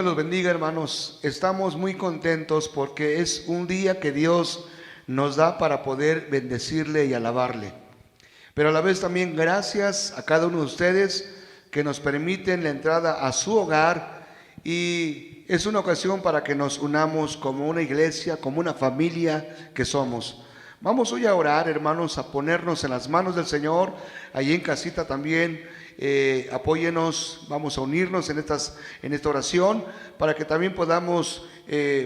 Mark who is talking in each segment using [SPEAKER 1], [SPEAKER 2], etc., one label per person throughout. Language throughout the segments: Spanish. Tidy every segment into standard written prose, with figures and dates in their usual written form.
[SPEAKER 1] los bendiga, hermanos. Estamos muy contentos porque es un día que Dios nos da para poder bendecirle y alabarle. Pero a la vez también gracias a cada uno de ustedes que nos permiten la entrada a su hogar, y es una ocasión para que nos unamos como una iglesia, como una familia que somos. Vamos hoy a orar, hermanos, a ponernos en las manos del Señor. Allí en casita también apóyenos, vamos a unirnos en esta oración para que también podamos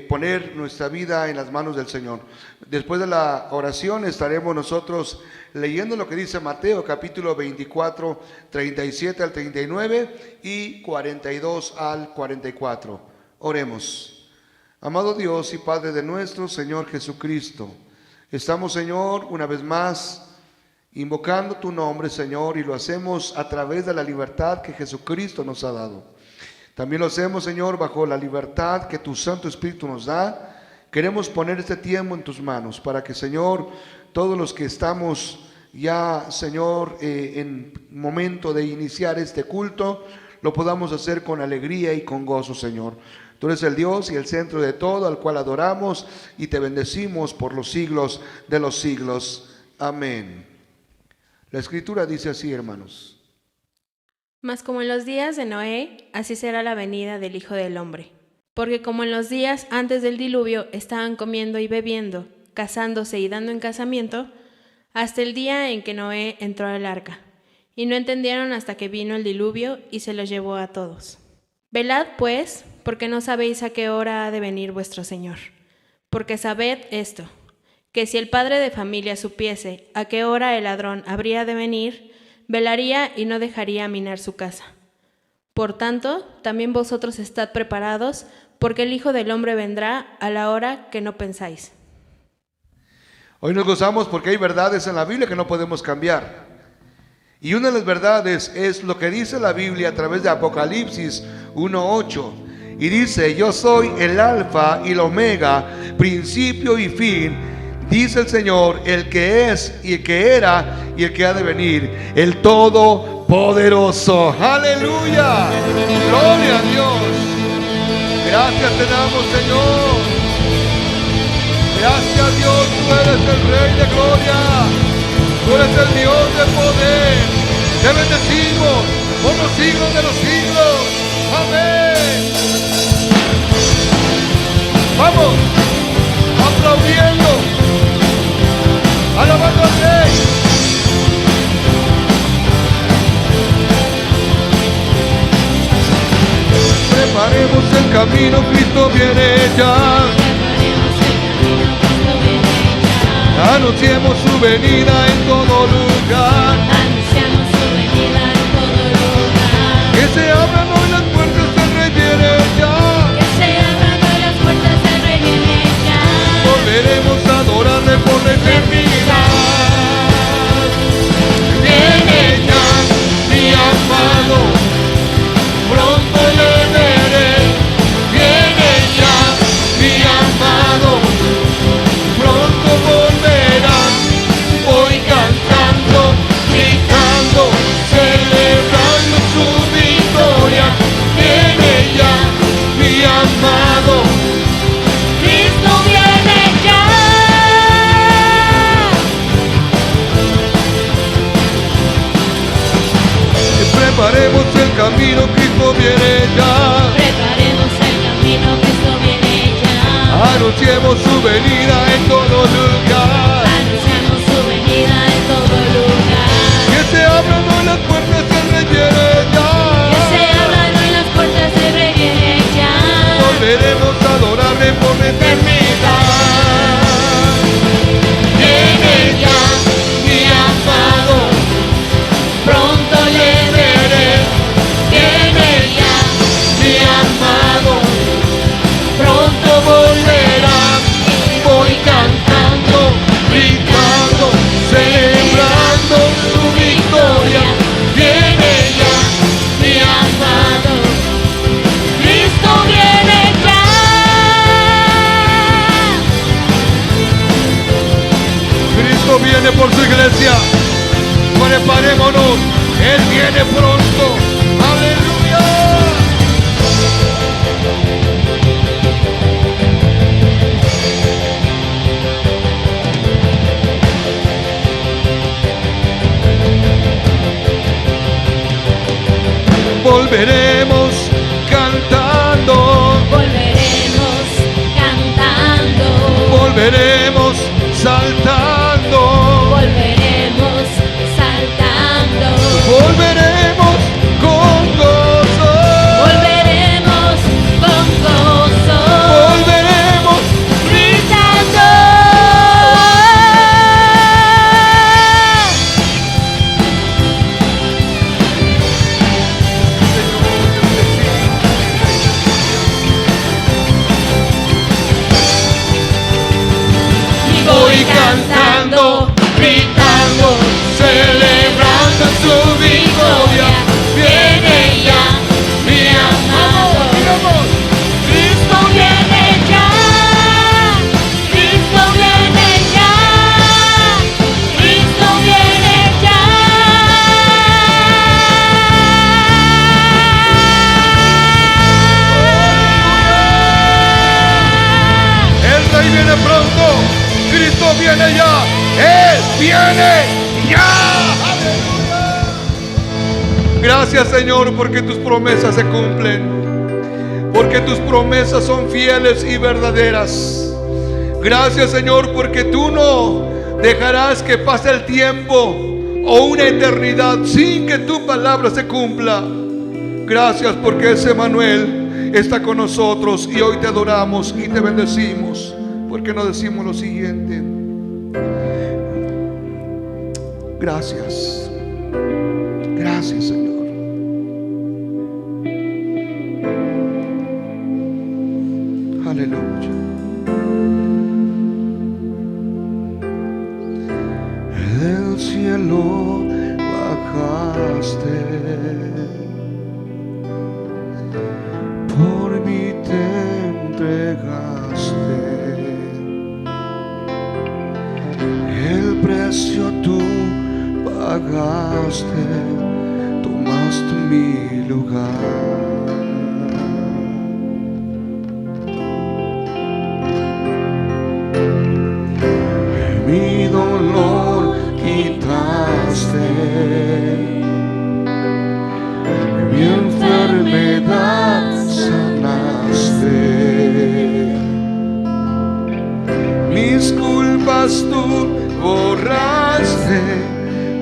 [SPEAKER 1] poner nuestra vida en las manos del Señor. Después de la oración estaremos nosotros leyendo lo que dice Mateo capítulo 24, 37 al 39 y 42 al 44. Oremos. Amado Dios y Padre de nuestro Señor Jesucristo, estamos, Señor, una vez más invocando tu nombre, Señor, y lo hacemos a través de la libertad que Jesucristo nos ha dado. También lo hacemos, Señor, bajo la libertad que tu Santo Espíritu nos da. Queremos poner este tiempo en tus manos para que, Señor, todos los que estamos ya, Señor, en momento de iniciar este culto, lo podamos hacer con alegría y con gozo, Señor. Tú eres el Dios y el centro de todo, al cual adoramos y te bendecimos por los siglos de los siglos. Amén. La Escritura dice así, hermanos.
[SPEAKER 2] Mas como en los días de Noé, así será la venida del Hijo del Hombre. Porque como en los días antes del diluvio estaban comiendo y bebiendo, casándose y dando en casamiento, hasta el día en que Noé entró al arca, y no entendieron hasta que vino el diluvio y se los llevó a todos. Velad pues, porque no sabéis a qué hora ha de venir vuestro Señor. Porque sabed esto, que si el padre de familia supiese a qué hora el ladrón habría de venir, velaría y no dejaría minar su casa. Por tanto, también vosotros estad preparados, porque el Hijo del Hombre vendrá a la hora que no pensáis.
[SPEAKER 1] Hoy nos gozamos porque hay verdades en la Biblia que no podemos cambiar. Y una de las verdades es lo que dice la Biblia a través de Apocalipsis 1:8. Y dice: yo soy el alfa y el omega, principio y fin, dice el Señor, el que es y el que era y el que ha de venir, el Todopoderoso. ¡Aleluya! ¡Gloria a Dios! Gracias te damos, Señor. Gracias, Dios, tú eres el Rey de gloria. Tú eres el Dios de poder. Te bendecimos por los siglos de los siglos. Amén. Vamos, aplaudiendo, alabando al Rey. Preparemos el camino, Cristo viene ya. Anunciemos su venida en todo lugar.
[SPEAKER 3] Anunciamos su venida en todo lugar.
[SPEAKER 1] Que se abran hoy las puertas, el Rey viene ya.
[SPEAKER 3] Que se abran hoy las puertas, el Rey viene ya.
[SPEAKER 1] Volveremos a adorarle por la eternidad. Viene ya, mi amado, pronto le veré. Viene ya, mi amado, pronto volverá. Voy cantando, gritando, celebrando su victoria. Viene ya, mi amado,
[SPEAKER 3] Cristo viene ya.
[SPEAKER 1] preparemos el camino, Cristo viene ya.
[SPEAKER 3] Preparemos el camino, Cristo viene ya.
[SPEAKER 1] Anunciemos su venida en todo lugar.
[SPEAKER 3] Anunciamos su venida en todo lugar.
[SPEAKER 1] Que se abran hoy las puertas, el Rey viene ya.
[SPEAKER 3] Que se abran hoy las puertas, el Rey viene ya.
[SPEAKER 1] Volveremos a adorarle por la eternidad.
[SPEAKER 3] Viene ya,
[SPEAKER 1] Mi amado,
[SPEAKER 3] pronto le veré. Viene ya,
[SPEAKER 1] mi amado,
[SPEAKER 3] pronto volverá.
[SPEAKER 1] voy cantando, gritando, celebrando su victoria. Viene ya,
[SPEAKER 3] Mi amado, Cristo viene ya.
[SPEAKER 1] Cristo viene por su iglesia. Preparémonos, Él viene pronto. Aleluya. volveremos cantando,
[SPEAKER 3] volveremos cantando,
[SPEAKER 1] volveremos saltando,
[SPEAKER 3] volveremos saltando,
[SPEAKER 1] volveremos con gozo,
[SPEAKER 3] volveremos con gozo,
[SPEAKER 1] volveremos.
[SPEAKER 3] gritando. Y voy cantando, gritando,
[SPEAKER 1] celebrando su victoria. Viene ya mi amado.
[SPEAKER 3] Cristo viene ya, Cristo viene ya, Cristo viene ya.
[SPEAKER 1] El Rey viene pronto. Cristo viene ya. Él viene ya. ¡Aleluya! Gracias, Señor, porque tus promesas se cumplen. Porque tus promesas son fieles y verdaderas. Gracias, Señor, porque tú no dejarás que pase el tiempo o una eternidad sin que tu palabra se cumpla. Gracias porque ese Manuel está con nosotros y hoy te adoramos y te bendecimos. Porque nos decimos lo siguiente: gracias, gracias, Señor. Aleluya. Del cielo bajaste, por mí te entregaste, el precio tú pagaste, tomaste mi lugar. Mi dolor quitaste, mi enfermedad sanaste, mis culpas tú borraste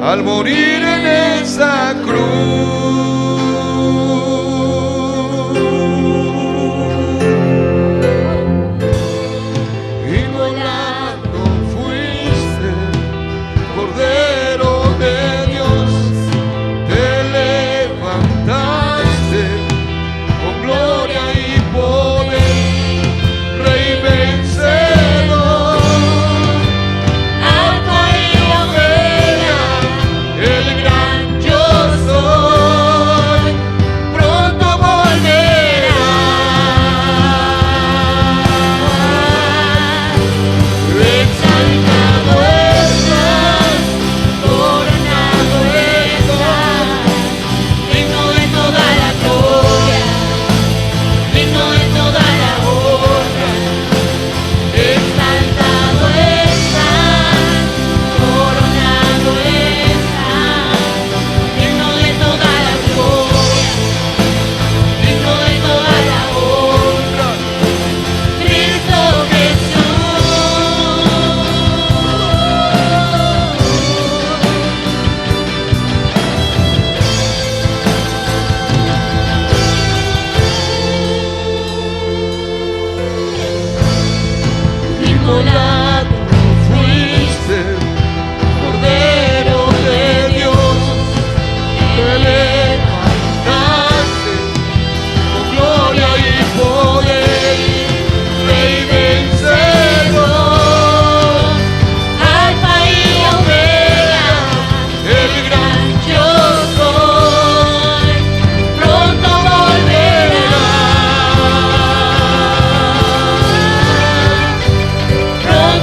[SPEAKER 1] al morir en esa cruz. Inmolado fuiste, Cordero de Dios, te levantaste con gloria y poder, Rey vencedor,
[SPEAKER 3] Alfa y Omega,
[SPEAKER 1] el gran yo soy, pronto volverá.
[SPEAKER 3] exaltado estás, coronado estás, digno de toda la gloria, digno de toda la honra. Exaltado estás, coronado estás, digno de toda la gloria, digno de toda la honra. Cristo Jesús. Inmolado
[SPEAKER 1] Fuiste,
[SPEAKER 3] Cordero de Dios,
[SPEAKER 1] te levantaste con gloria y poder, Rey vencedor,
[SPEAKER 3] Alfa y Omega,
[SPEAKER 1] el gran
[SPEAKER 3] yo soy, pronto volverá, pronto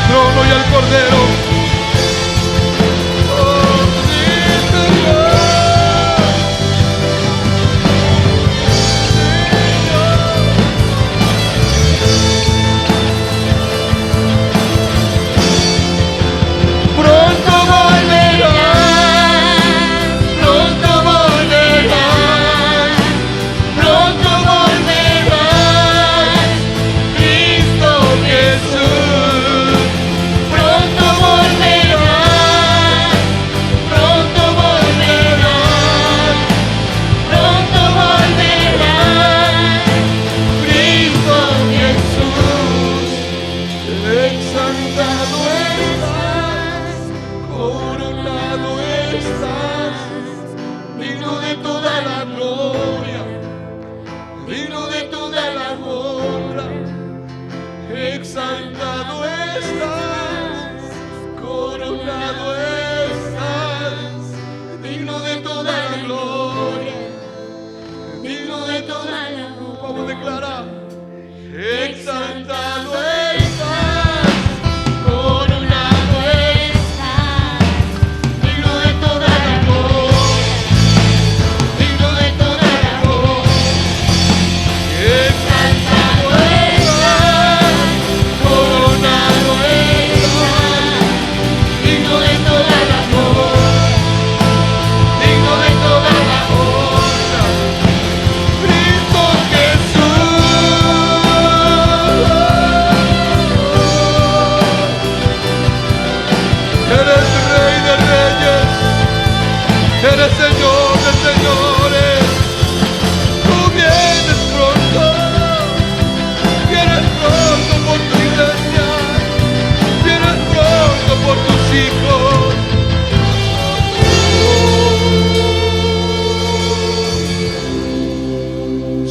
[SPEAKER 1] al trono y al Cordero.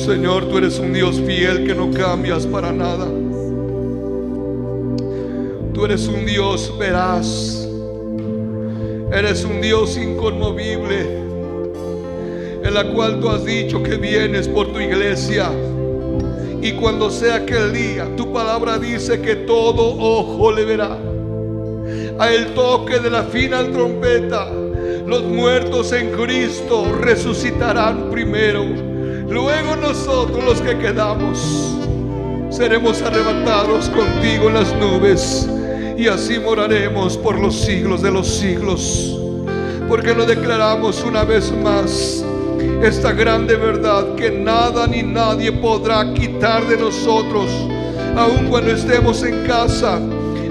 [SPEAKER 1] Señor, tú eres un Dios fiel que no cambias para nada. Tú eres un Dios veraz. Eres un Dios inconmovible, en la cual tú has dicho que vienes por tu iglesia. Y cuando sea aquel día, tu palabra dice que todo ojo le verá. A el toque de la final trompeta, los muertos en Cristo resucitarán primero. Luego nosotros, los que quedamos, seremos arrebatados contigo en las nubes, y así moraremos por los siglos de los siglos. Porque lo declaramos una vez más, esta grande verdad, que nada ni nadie podrá quitar de nosotros, aun cuando estemos en casa,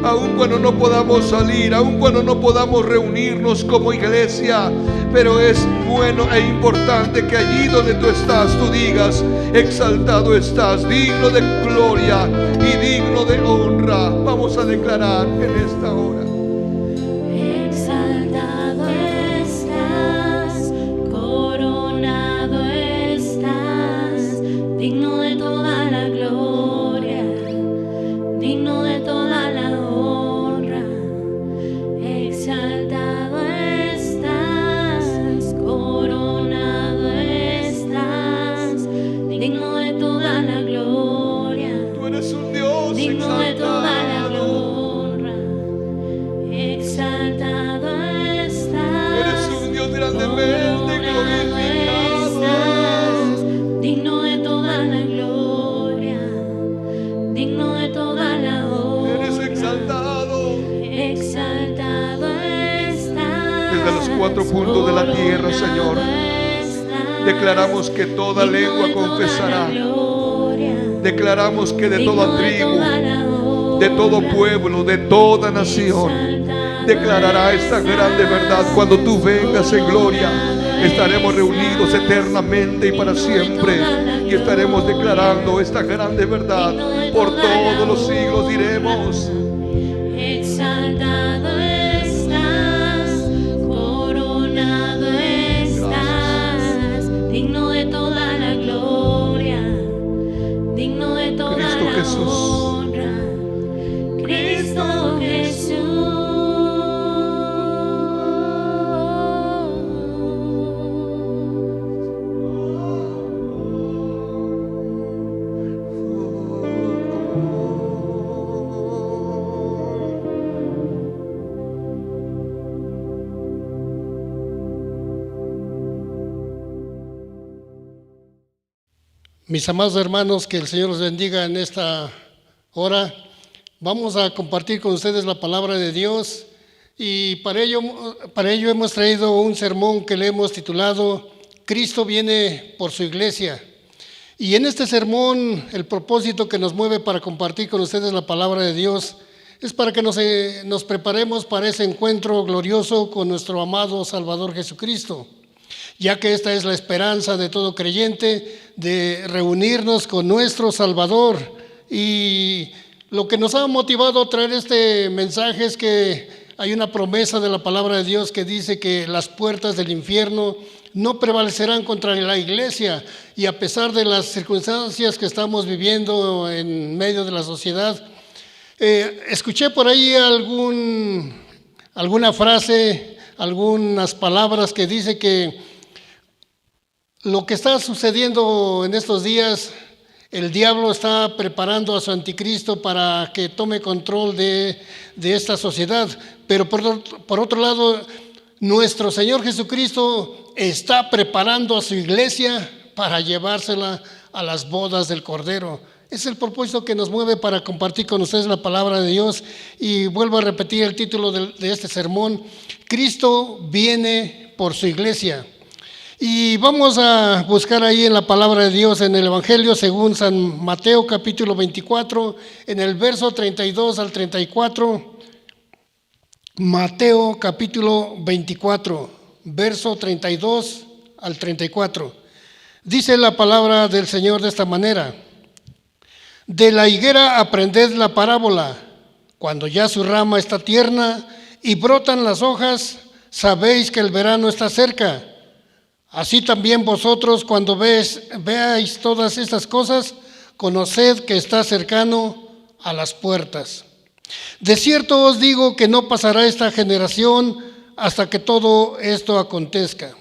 [SPEAKER 1] aun cuando no podamos salir, aun cuando no podamos reunirnos como iglesia. Pero es bueno e importante que allí donde tú estás, tú digas: exaltado estás, digno de gloria y digno de honra. Vamos a declarar en esta hora:
[SPEAKER 3] exaltado estás, coronado estás, digno de toda la gloria, digno de toda la honra. Exaltado estás, coronado estás, digno de toda la gloria.
[SPEAKER 1] tú eres un Dios
[SPEAKER 3] Digno de toda la
[SPEAKER 1] exaltado.
[SPEAKER 3] honra, exaltado estás.
[SPEAKER 1] Eres un Dios grandemente
[SPEAKER 3] Coronado
[SPEAKER 1] glorificado.
[SPEAKER 3] estás, digno de toda la gloria, digno de toda la honra.
[SPEAKER 1] Eres exaltado.
[SPEAKER 3] Exaltado estás.
[SPEAKER 1] Desde los cuatro puntos de la tierra, Señor, declaramos que toda lengua confesará. Declaramos que de toda tribu, de todo pueblo, de toda nación, declarará esta grande verdad. Cuando tú vengas en gloria, estaremos reunidos eternamente y para siempre, y estaremos declarando esta grande verdad por todos los siglos. Diremos:
[SPEAKER 3] exaltado estás, coronado estás, digno de toda la gloria, digno de toda
[SPEAKER 1] Cristo
[SPEAKER 3] la
[SPEAKER 1] Jesús.
[SPEAKER 3] honra. Cristo Jesús.
[SPEAKER 4] Mis amados hermanos, que el Señor los bendiga en esta hora. Vamos a compartir con ustedes la palabra de Dios y para ello hemos traído un sermón que le hemos titulado Cristo viene por su iglesia. Y en este sermón el propósito que nos mueve para compartir con ustedes la palabra de Dios es para que nos preparemos para ese encuentro glorioso con nuestro amado Salvador Jesucristo, ya que esta es la esperanza de todo creyente, de reunirnos con nuestro Salvador. Y lo que nos ha motivado a traer este mensaje es que hay una promesa de la palabra de Dios que dice que las puertas del infierno no prevalecerán contra la iglesia, y a pesar de las circunstancias que estamos viviendo en medio de la sociedad, escuché por ahí alguna frase, algunas palabras que dice que lo que está sucediendo en estos días, el diablo está preparando a su anticristo para que tome control de esta sociedad, pero por otro lado, nuestro Señor Jesucristo está preparando a su iglesia para llevársela a las bodas del Cordero. Es el propósito que nos mueve para compartir con ustedes la palabra de Dios. Y vuelvo a repetir el título de este sermón: Cristo viene por su iglesia. Y vamos a buscar ahí en la palabra de Dios, en el Evangelio según San Mateo capítulo 24, en el verso 32 al 34. Mateo capítulo 24, verso 32 al 34. Dice la palabra del Señor de esta manera: de la higuera aprended la parábola. Cuando ya su rama está tierna y brotan las hojas, sabéis que el verano está cerca. Así también vosotros, cuando veáis todas estas cosas, conoced que está cercano a las puertas. De cierto os digo que no pasará esta generación hasta que todo esto acontezca.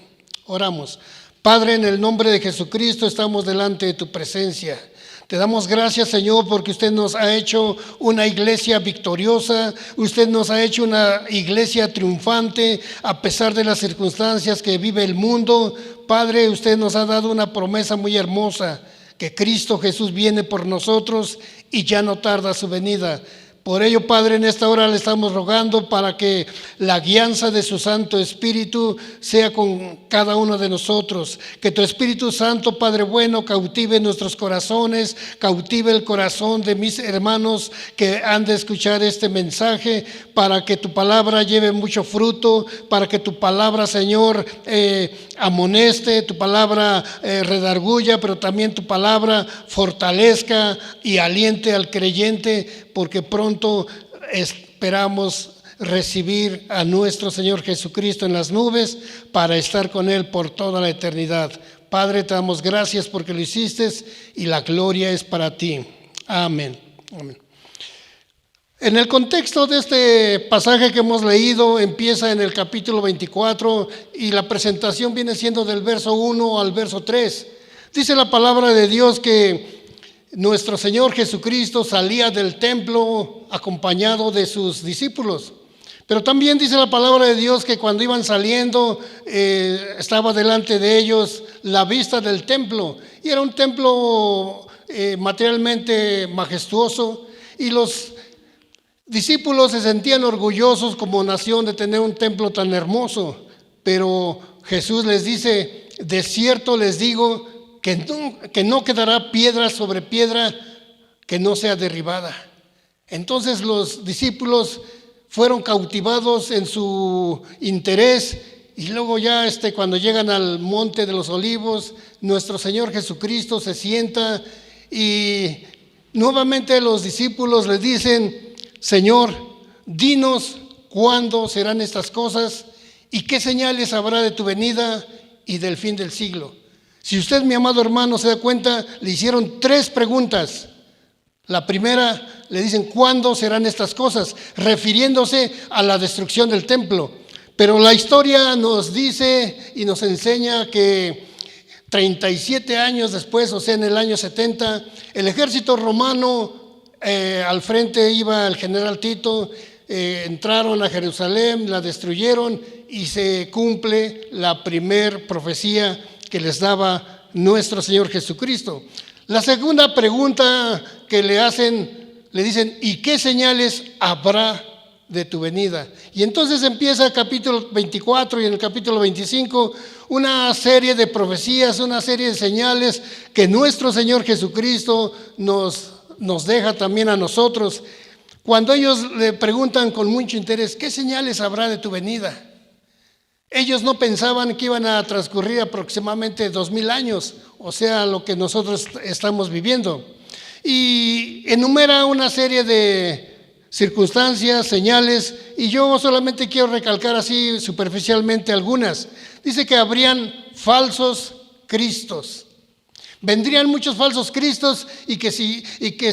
[SPEAKER 4] Oramos. Padre, en el nombre de Jesucristo estamos delante de tu presencia. Te damos gracias, Señor, porque usted nos ha hecho una iglesia victoriosa, usted nos ha hecho una iglesia triunfante a pesar de las circunstancias que vive el mundo. Padre, usted nos ha dado una promesa muy hermosa, que Cristo Jesús viene por nosotros y ya no tarda su venida. Por ello, Padre, en esta hora le estamos rogando para que la guianza de su Santo Espíritu sea con cada uno de nosotros. Que tu Espíritu Santo, Padre bueno, cautive nuestros corazones, cautive el corazón de mis hermanos que han de escuchar este mensaje, para que tu palabra lleve mucho fruto, para que tu palabra, Señor, amoneste, tu palabra redarguya, pero también tu palabra fortalezca y aliente al creyente, porque pronto esperamos recibir a nuestro Señor Jesucristo en las nubes para estar con Él por toda la eternidad. Padre, te damos gracias porque lo hiciste y la gloria es para ti. Amén. Amén. En el contexto de este pasaje que hemos leído, empieza en el capítulo 24 y la presentación viene siendo del verso 1 al verso 3. Dice la palabra de Dios que nuestro Señor Jesucristo salía del templo acompañado de sus discípulos. Pero también dice la palabra de Dios que cuando iban saliendo estaba delante de ellos la vista del templo. Y era un templo materialmente majestuoso, y los discípulos se sentían orgullosos como nación de tener un templo tan hermoso. Pero Jesús les dice: de cierto les digo que no quedará piedra sobre piedra que no sea derribada. Entonces los discípulos fueron cautivados en su interés, y luego ya cuando llegan al monte de los olivos, nuestro Señor Jesucristo se sienta y nuevamente los discípulos le dicen: Señor, dinos cuándo serán estas cosas y qué señales habrá de tu venida y del fin del siglo. Si usted, mi amado hermano, se da cuenta, le hicieron 3 preguntas. La primera, le dicen: ¿cuándo serán estas cosas?, refiriéndose a la destrucción del templo. Pero la historia nos dice y nos enseña que 37 años después, o sea, en el año 70, el ejército romano, al frente iba el general Tito, entraron a Jerusalén, la destruyeron, y se cumple la primer profecía que les daba nuestro Señor Jesucristo. La segunda pregunta que le hacen, le dicen, ¿y qué señales habrá de tu venida? Y entonces empieza el capítulo 24 y en el capítulo 25 una serie de profecías, una serie de señales que nuestro Señor Jesucristo nos deja también a nosotros. Cuando ellos le preguntan con mucho interés, ¿qué señales habrá de tu venida? Ellos no pensaban que iban a transcurrir aproximadamente 2000 años, o sea, lo que nosotros estamos viviendo. Y enumera una serie de circunstancias, señales, y yo solamente quiero recalcar así superficialmente algunas. Dice que habrían falsos cristos. Vendrían muchos falsos cristos y que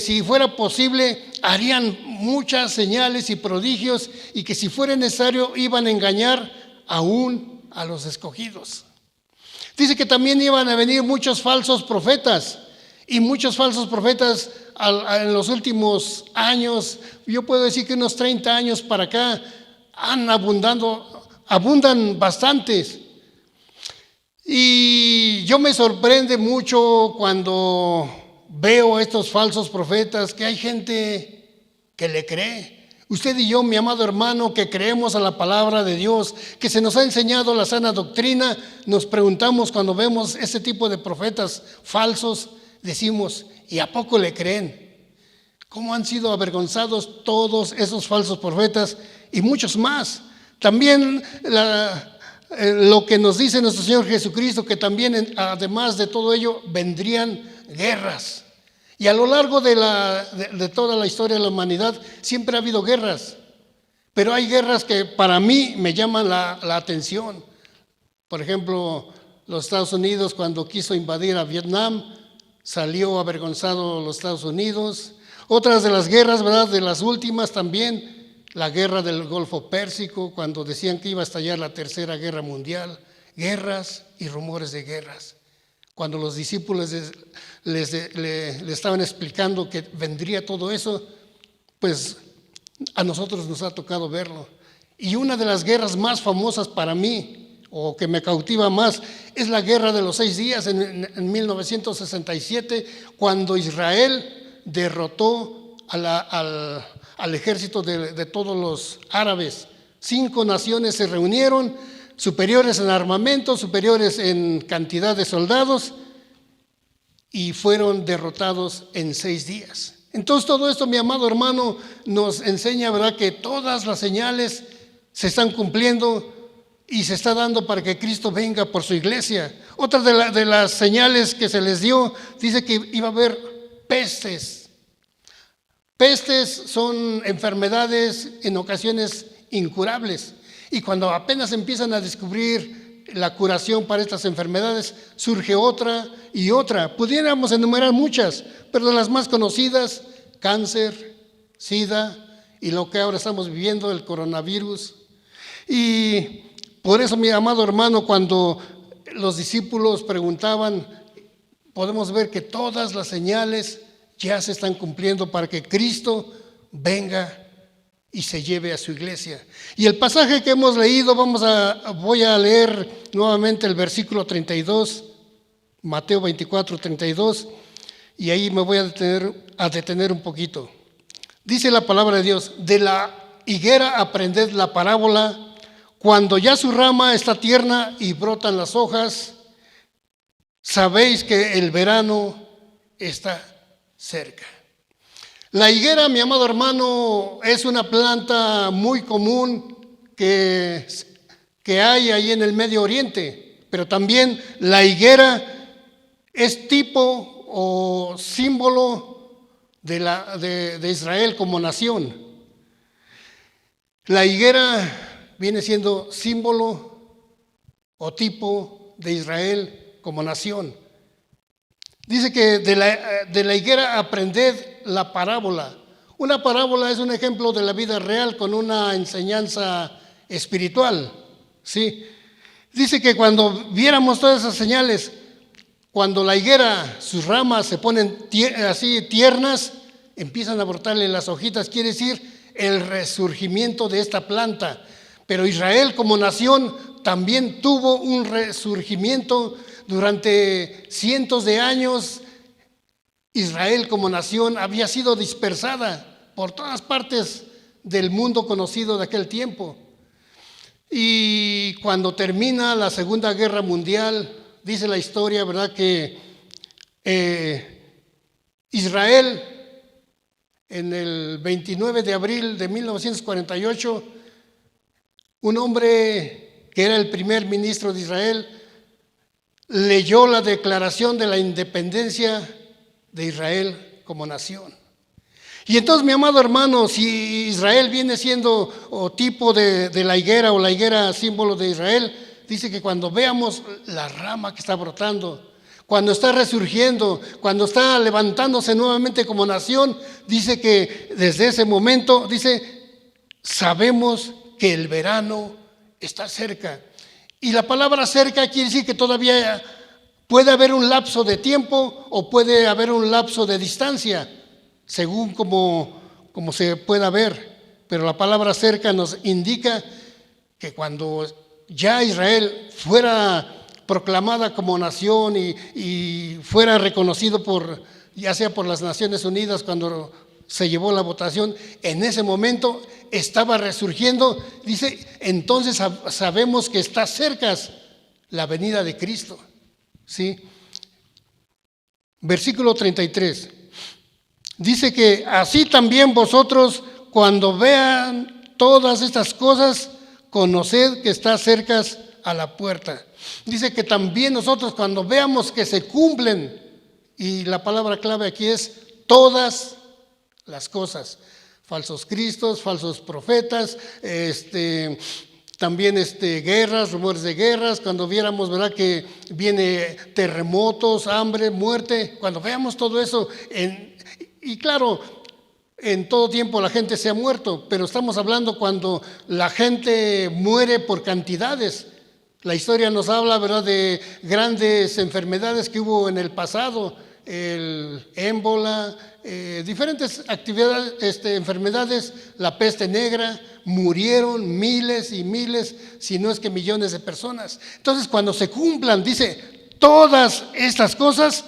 [SPEAKER 4] si fuera posible harían muchas señales y prodigios y que si fuera necesario iban a engañar aún a los escogidos. Dice que también iban a venir muchos falsos profetas y muchos falsos profetas en los últimos años, yo puedo decir que unos 30 años para acá abundan bastantes. Y yo me sorprende mucho cuando veo a estos falsos profetas que hay gente que le cree. Usted y yo, mi amado hermano, que creemos a la palabra de Dios, que se nos ha enseñado la sana doctrina, nos preguntamos cuando vemos ese tipo de profetas falsos, decimos, ¿y a poco le creen? ¿Cómo han sido avergonzados todos esos falsos profetas y muchos más? También lo que nos dice nuestro Señor Jesucristo, que también además de todo ello vendrían guerras. Y a lo largo de toda la historia de la humanidad siempre ha habido guerras, pero hay guerras que para mí me llaman la atención. Por ejemplo, los Estados Unidos cuando quiso invadir a Vietnam, salió avergonzado los Estados Unidos. Otras de las guerras, ¿verdad? De las últimas también, la guerra del Golfo Pérsico, cuando decían que iba a estallar la Tercera Guerra Mundial, guerras y rumores de guerras. Cuando los discípulos le estaban explicando que vendría todo eso, pues a nosotros nos ha tocado verlo. Y una de las guerras más famosas para mí, o que me cautiva más, es la Guerra de los 6 días en 1967, cuando Israel derrotó al ejército de todos los árabes. 5 naciones se reunieron, superiores en armamento, superiores en cantidad de soldados, y fueron derrotados en 6 días. Entonces todo esto, mi amado hermano, nos enseña, ¿verdad?, que todas las señales se están cumpliendo y se está dando para que Cristo venga por su iglesia. Otra de las señales que se les dio, dice que iba a haber pestes. Pestes son enfermedades en ocasiones incurables. Y cuando apenas empiezan a descubrir la curación para estas enfermedades, surge otra y otra. Pudiéramos enumerar muchas, pero de las más conocidas, cáncer, SIDA y lo que ahora estamos viviendo, el coronavirus. Y por eso, mi amado hermano, cuando los discípulos preguntaban, podemos ver que todas las señales ya se están cumpliendo para que Cristo venga y se lleve a su iglesia. Y el pasaje que hemos leído, voy a leer nuevamente el versículo 32, Mateo 24, 32, y ahí me voy a detener un poquito. Dice la palabra de Dios: de la higuera aprended la parábola, cuando ya su rama está tierna y brotan las hojas, sabéis que el verano está cerca. La higuera, mi amado hermano, es una planta muy común que hay ahí en el Medio Oriente, pero también la higuera es tipo o símbolo de Israel como nación. La higuera viene siendo símbolo o tipo de Israel como nación. Dice que de la higuera aprended la parábola. Una parábola es un ejemplo de la vida real con una enseñanza espiritual, ¿sí? Dice que cuando viéramos todas esas señales, cuando la higuera, sus ramas se ponen así tiernas, empiezan a brotarle las hojitas, quiere decir el resurgimiento de esta planta. Pero Israel como nación también tuvo un resurgimiento durante cientos de años. Israel como nación había sido dispersada por todas partes del mundo conocido de aquel tiempo. Y cuando termina la Segunda Guerra Mundial, dice la historia, ¿verdad?, que Israel, en el 29 de abril de 1948, un hombre que era el primer ministro de Israel leyó la declaración de la independencia de Israel como nación. Y entonces, mi amado hermano, si Israel viene siendo o tipo de la higuera, o la higuera símbolo de Israel, dice que cuando veamos la rama que está brotando, cuando está resurgiendo, cuando está levantándose nuevamente como nación, dice que desde ese momento, dice, sabemos que el verano está cerca. Y la palabra cerca quiere decir que todavía puede haber un lapso de tiempo o puede haber un lapso de distancia, según como se pueda ver. Pero la palabra cerca nos indica que cuando ya Israel fuera proclamada como nación y fuera reconocido ya sea por las Naciones Unidas cuando se llevó la votación, en ese momento estaba resurgiendo, dice, entonces sabemos que está cerca la venida de Cristo, ¿sí? Versículo 33, dice que así también vosotros, cuando vean todas estas cosas, conoced que está cerca a la puerta. Dice que también nosotros, cuando veamos que se cumplen, y la palabra clave aquí es todas las cosas, falsos cristos, falsos profetas, también guerras, rumores de guerras, cuando viéramos, ¿verdad?, que viene terremotos, hambre, muerte, cuando veamos todo eso, y claro, en todo tiempo la gente se ha muerto, pero estamos hablando cuando la gente muere por cantidades. La historia nos habla, ¿verdad?, de grandes enfermedades que hubo en el pasado, el émbola, diferentes actividades, enfermedades, la peste negra, murieron miles y miles, si no es que millones de personas. Entonces, cuando se cumplan, dice, todas estas cosas,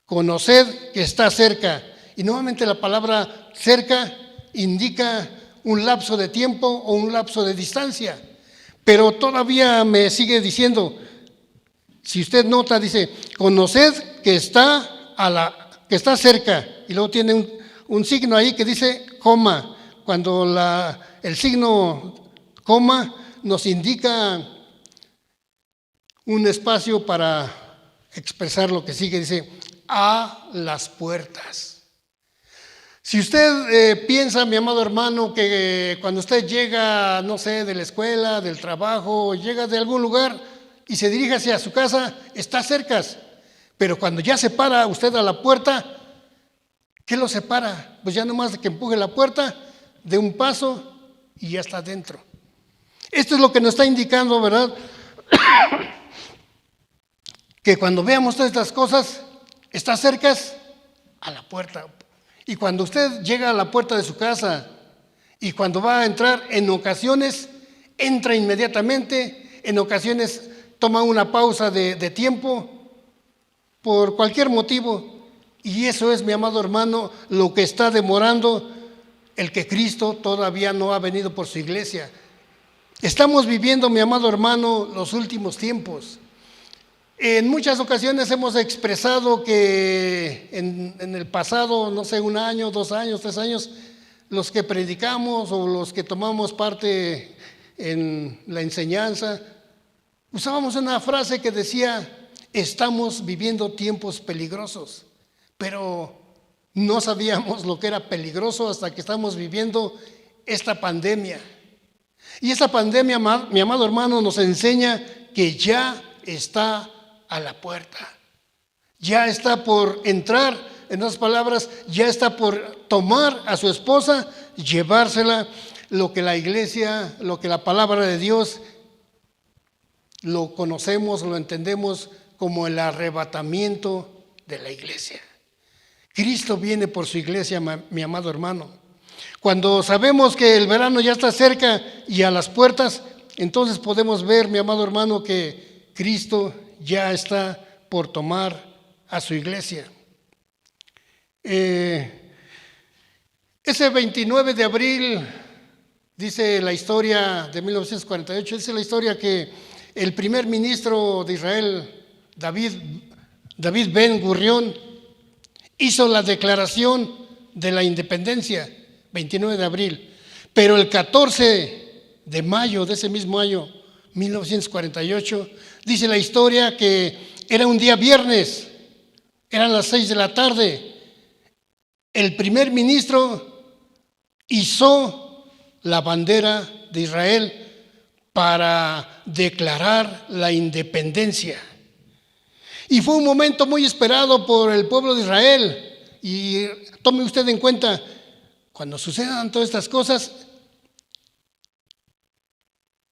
[SPEAKER 4] conoced que está cerca. Y nuevamente la palabra cerca indica un lapso de tiempo o un lapso de distancia. Pero todavía me sigue diciendo, si usted nota, dice, conoced que está cerca, y luego tiene un signo ahí que dice coma. Cuando el signo coma nos indica un espacio para expresar lo que sigue, dice, a las puertas. Si usted piensa, mi amado hermano, que cuando usted llega, no sé, de la escuela, del trabajo, llega de algún lugar y se dirige hacia su casa, está cerca. Pero cuando ya se para usted a la puerta, ¿qué lo separa? Pues ya nomás de que empuje la puerta, de un paso y ya está dentro. Esto es lo que nos está indicando, ¿verdad? Que cuando veamos todas estas cosas, está cerca a la puerta. Y cuando usted llega a la puerta de su casa y cuando va a entrar, en ocasiones entra inmediatamente, en ocasiones toma una pausa de tiempo por cualquier motivo. Y eso es, mi amado hermano, lo que está demorando el que Cristo todavía no ha venido por su iglesia. Estamos viviendo, mi amado hermano, los últimos tiempos. En muchas ocasiones hemos expresado que en el pasado, no sé, 1 año, 2 años, 3 años, los que predicamos o los que tomamos parte en la enseñanza, usábamos una frase que decía, estamos viviendo tiempos peligrosos, pero no sabíamos lo que era peligroso hasta que estamos viviendo esta pandemia. Y esta pandemia, mi amado hermano, nos enseña que ya está a la puerta. Ya está por entrar, en otras palabras, ya está por tomar a su esposa, llevársela, lo que la iglesia, lo que la palabra de Dios, lo conocemos, lo entendemos como el arrebatamiento de la iglesia. Cristo viene por su iglesia, mi amado hermano. Cuando sabemos que el verano ya está cerca y a las puertas, entonces podemos ver, mi amado hermano, que Cristo ya está por tomar a su iglesia. Ese 29 de abril, dice la historia de 1948, dice la historia que el primer ministro de Israel, David Ben Gurión, hizo la declaración de la independencia, 29 de abril. Pero el 14 de mayo de ese mismo año, 1948, dice la historia que era un día viernes, eran las 6 de la tarde. El primer ministro izó la bandera de Israel para declarar la independencia. Y fue un momento muy esperado por el pueblo de Israel. Y tome usted en cuenta, cuando sucedan todas estas cosas,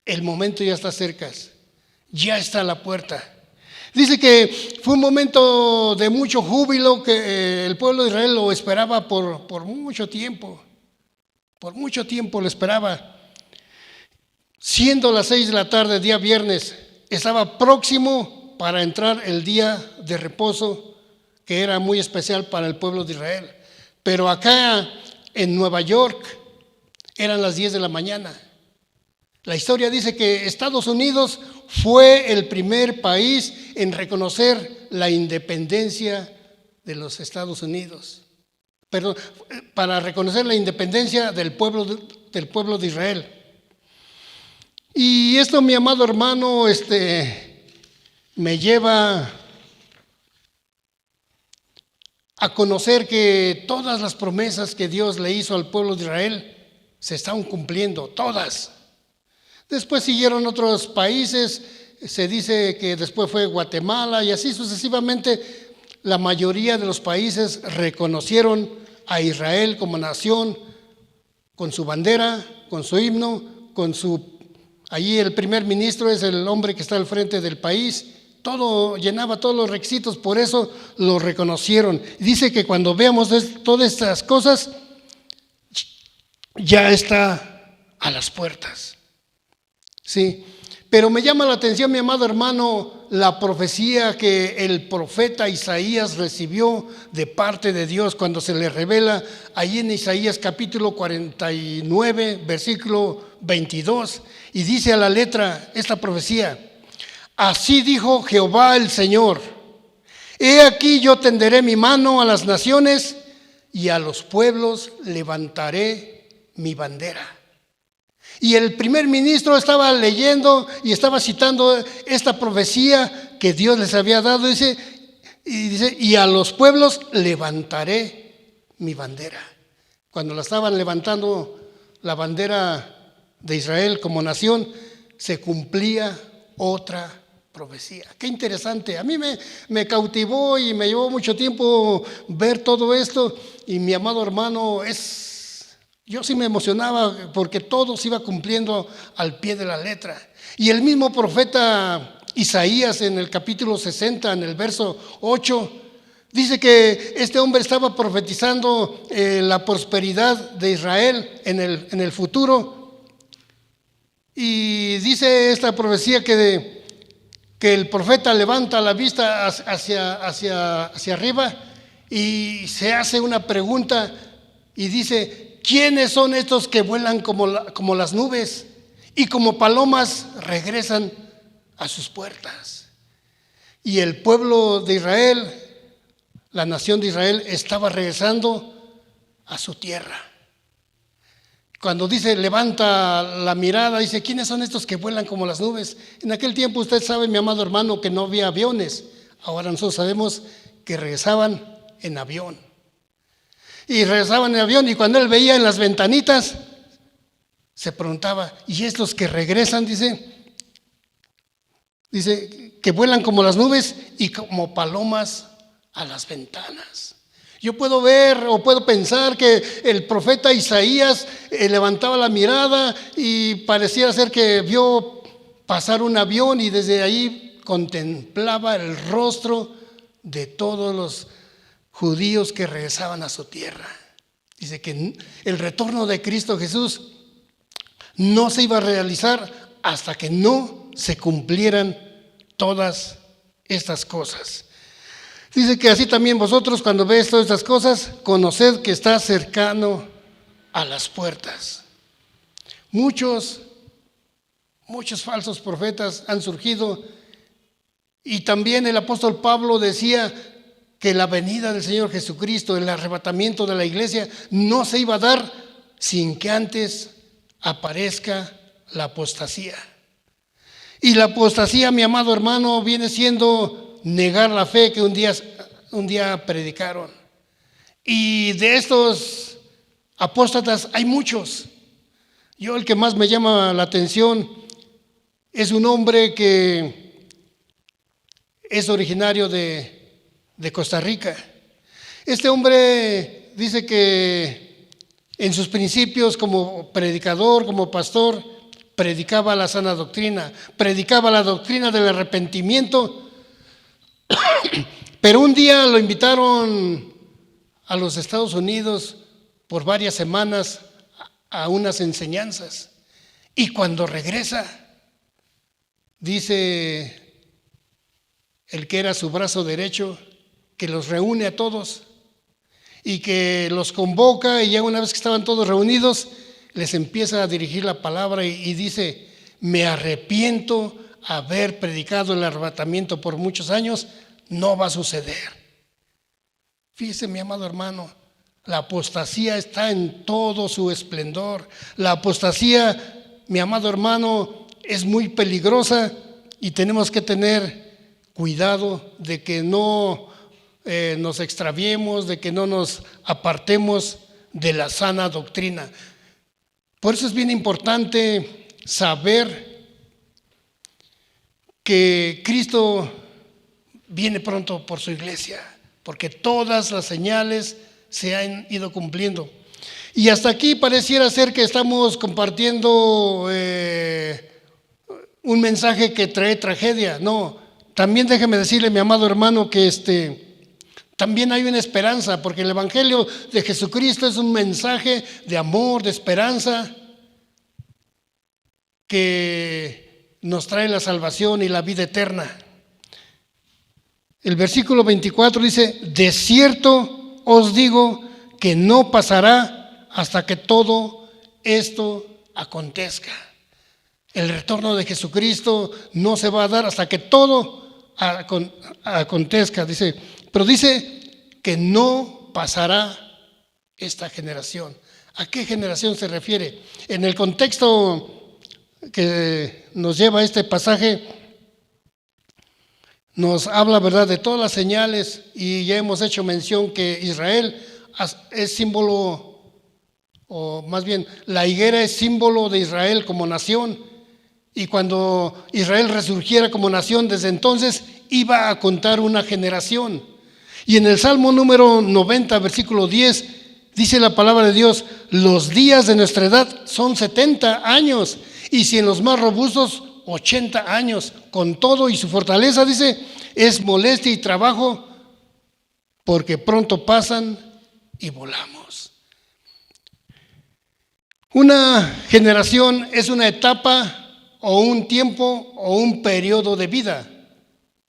[SPEAKER 4] el momento ya está cerca, ya está a la puerta. Dice que fue un momento de mucho júbilo, que el pueblo de Israel lo esperaba por mucho tiempo. Por mucho tiempo lo esperaba. Siendo las 6 de la tarde, día viernes, estaba próximo para entrar el día de reposo, que era muy especial para el pueblo de Israel. Pero acá en Nueva York eran las 10 de la mañana. La historia dice que Estados Unidos fue el primer país en reconocer la independencia de los Estados Unidos. Perdón, para reconocer la independencia del pueblo de Israel. Y esto, mi amado hermano, me lleva a conocer que todas las promesas que Dios le hizo al pueblo de Israel se están cumpliendo, todas. Después siguieron otros países, se dice que después fue Guatemala y así sucesivamente. La mayoría de los países reconocieron a Israel como nación con su bandera, con su himno, allí el primer ministro es el hombre que está al frente del país. Todo llenaba todos los requisitos, por eso lo reconocieron. Dice que cuando veamos todas estas cosas, ya está a las puertas. Sí, pero me llama la atención, mi amado hermano, la profecía que el profeta Isaías recibió de parte de Dios cuando se le revela ahí en Isaías capítulo 49, versículo 22, y dice a la letra esta profecía: así dijo Jehová el Señor, he aquí yo tenderé mi mano a las naciones y a los pueblos levantaré mi bandera. Y el primer ministro estaba leyendo y estaba citando esta profecía que Dios les había dado. Dice, y a los pueblos levantaré mi bandera. Cuando la estaban levantando la bandera de Israel como nación, se cumplía otra profecía. Qué interesante. A mí me cautivó y me llevó mucho tiempo ver todo esto. Y mi amado hermano, yo sí me emocionaba porque todo se iba cumpliendo al pie de la letra. Y el mismo profeta Isaías en el capítulo 60, en el verso 8, dice que este hombre estaba profetizando la prosperidad de Israel en el futuro. Y dice esta profecía que el profeta levanta la vista hacia arriba y se hace una pregunta y dice: ¿quiénes son estos que vuelan como las nubes y como palomas regresan a sus puertas? Y el pueblo de Israel, la nación de Israel, estaba regresando a su tierra. Cuando dice levanta la mirada, dice: ¿quiénes son estos que vuelan como las nubes? En aquel tiempo usted sabe, mi amado hermano, que no había aviones. Ahora nosotros sabemos que regresaban en avión. Y regresaban en avión, y cuando él veía en las ventanitas, se preguntaba: ¿y estos que regresan? Dice que vuelan como las nubes y como palomas a las ventanas. Yo puedo ver o puedo pensar que el profeta Isaías levantaba la mirada y parecía ser que vio pasar un avión y desde ahí contemplaba el rostro de todos los judíos que regresaban a su tierra. Dice que el retorno de Cristo Jesús no se iba a realizar hasta que no se cumplieran todas estas cosas. Dice que así también vosotros, cuando veis todas estas cosas, conoced que está cercano a las puertas. Muchos falsos profetas han surgido, y también el apóstol Pablo decía que la venida del Señor Jesucristo, el arrebatamiento de la iglesia, no se iba a dar sin que antes aparezca la apostasía. Y la apostasía, mi amado hermano, viene siendo negar la fe que un día predicaron. Y de estos apóstatas hay muchos. Yo, el que más me llama la atención es un hombre que es originario de Costa Rica. Este hombre dice que en sus principios como predicador, como pastor, predicaba la sana doctrina, predicaba la doctrina del arrepentimiento, pero un día lo invitaron a los Estados Unidos por varias semanas a unas enseñanzas, y cuando regresa, dice el que era su brazo derecho, que los reúne a todos y que los convoca, y ya una vez que estaban todos reunidos, les empieza a dirigir la palabra y dice: me arrepiento haber predicado el arrebatamiento por muchos años, no va a suceder. Fíjese, mi amado hermano, la apostasía está en todo su esplendor. La apostasía, mi amado hermano, es muy peligrosa, y tenemos que tener cuidado de que no nos extraviemos, de que no nos apartemos de la sana doctrina. Por eso es bien importante saber que Cristo viene pronto por su iglesia, porque todas las señales se han ido cumpliendo. Y hasta aquí pareciera ser que estamos compartiendo un mensaje que trae tragedia. No, también déjeme decirle, mi amado hermano, que también hay una esperanza, porque el Evangelio de Jesucristo es un mensaje de amor, de esperanza, que nos trae la salvación y la vida eterna. El versículo 24 dice: de cierto os digo que no pasará hasta que todo esto acontezca. El retorno de Jesucristo no se va a dar hasta que todo acontezca, dice. Pero dice que no pasará esta generación. ¿A qué generación se refiere? En el contexto que nos lleva este pasaje, nos habla, ¿verdad?, de todas las señales, y ya hemos hecho mención que Israel es símbolo, o más bien la higuera es símbolo de Israel como nación, y cuando Israel resurgiera como nación, desde entonces iba a contar una generación. Y en el Salmo número 90, versículo 10, dice la palabra de Dios: los días de nuestra edad son 70 años, y si en los más robustos 80 años. Con todo y su fortaleza, dice, es molestia y trabajo, porque pronto pasan y volamos. Una generación es una etapa o un tiempo o un periodo de vida.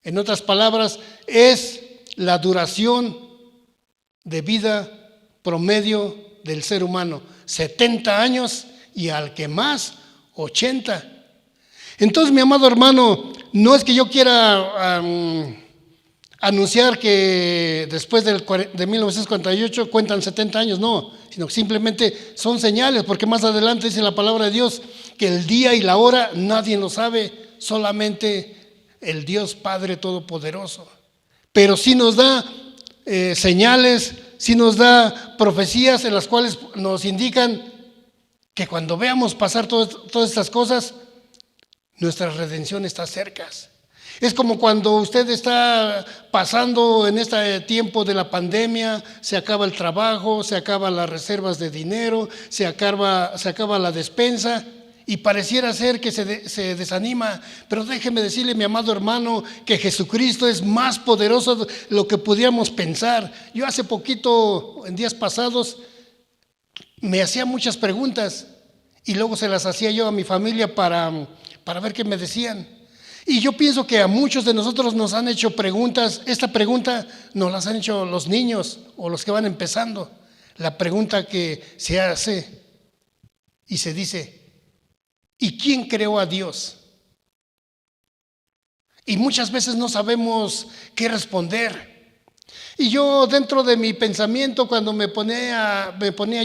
[SPEAKER 4] En otras palabras, es la duración de vida promedio del ser humano, 70 años, y al que más, 80. Entonces, mi amado hermano, no es que yo quiera anunciar que después de 1948 cuentan 70 años, no, sino que simplemente son señales, porque más adelante dice la palabra de Dios que el día y la hora nadie lo sabe, solamente el Dios Padre Todopoderoso. Pero sí nos da señales, sí nos da profecías en las cuales nos indican que cuando veamos pasar todas estas cosas, nuestra redención está cerca. Es como cuando usted está pasando en este tiempo de la pandemia, se acaba el trabajo, se acaban las reservas de dinero, se acaba la despensa, y pareciera ser que se desanima. Pero déjeme decirle, mi amado hermano, que Jesucristo es más poderoso de lo que pudiéramos pensar. Yo hace poquito, en días pasados, me hacía muchas preguntas, y luego se las hacía yo a mi familia para ver qué me decían. Y yo pienso que a muchos de nosotros nos han hecho preguntas. Esta pregunta nos las han hecho los niños o los que van empezando. La pregunta que se hace y se dice: ¿y quién creó a Dios? Y muchas veces no sabemos qué responder. Y yo, dentro de mi pensamiento, cuando me ponía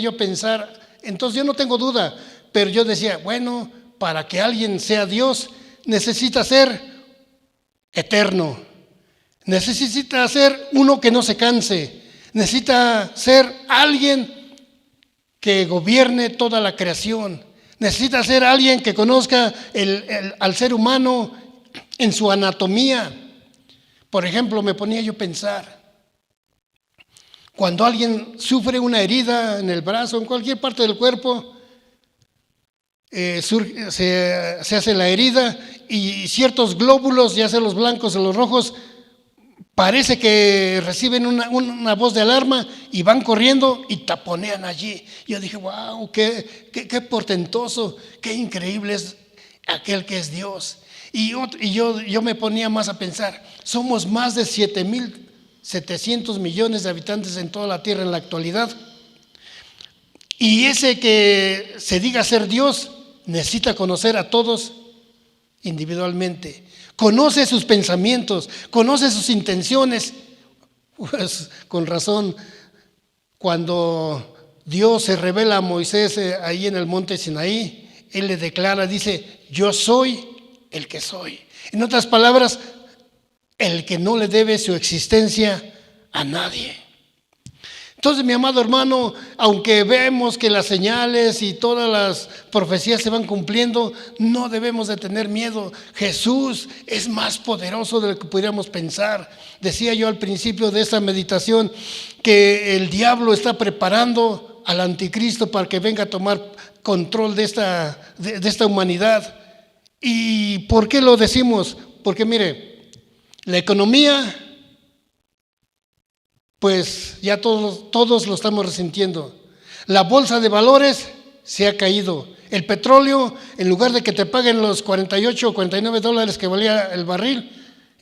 [SPEAKER 4] yo a pensar, entonces yo no tengo duda, pero yo decía, bueno, para que alguien sea Dios, necesita ser eterno, necesita ser uno que no se canse, necesita ser alguien que gobierne toda la creación, necesita ser alguien que conozca al ser humano en su anatomía. Por ejemplo, me ponía yo a pensar, cuando alguien sufre una herida en el brazo, en cualquier parte del cuerpo, se hace la herida y ciertos glóbulos, ya sea los blancos o los rojos, parece que reciben una voz de alarma y van corriendo y taponean allí. Yo dije, wow, qué portentoso, qué increíble es aquel que es Dios. Y yo me ponía más a pensar, somos más de 7.700 millones de habitantes en toda la tierra en la actualidad. Y ese que se diga ser Dios necesita conocer a todos individualmente. Conoce sus pensamientos, conoce sus intenciones. Pues con razón, cuando Dios se revela a Moisés ahí en el monte Sinaí, Él le declara, dice, yo soy el que soy. En otras palabras, el que no le debe su existencia a nadie. Entonces, mi amado hermano, aunque vemos que las señales y todas las profecías se van cumpliendo, no debemos de tener miedo. Jesús es más poderoso de lo que pudiéramos pensar. Decía yo al principio de esta meditación que el diablo está preparando al anticristo para que venga a tomar control de esta humanidad. ¿Y por qué lo decimos? Porque mire, la economía, pues ya todos lo estamos resintiendo. La bolsa de valores se ha caído. El petróleo, en lugar de que te paguen los 48 o 49 dólares que valía el barril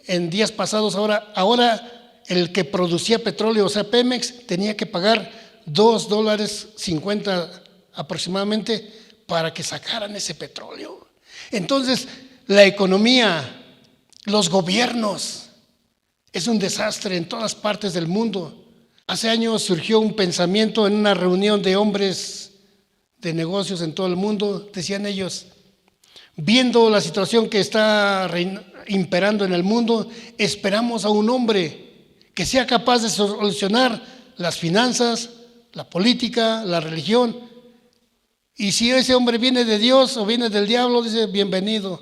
[SPEAKER 4] en días pasados, ahora el que producía petróleo, o sea Pemex, tenía que pagar $2.50 aproximadamente para que sacaran ese petróleo. Entonces, la economía, los gobiernos, es un desastre en todas partes del mundo. Hace años surgió un pensamiento en una reunión de hombres de negocios en todo el mundo. Decían ellos, viendo la situación que está imperando en el mundo, esperamos a un hombre que sea capaz de solucionar las finanzas, la política, la religión. Y si ese hombre viene de Dios o viene del diablo, dice, bienvenido.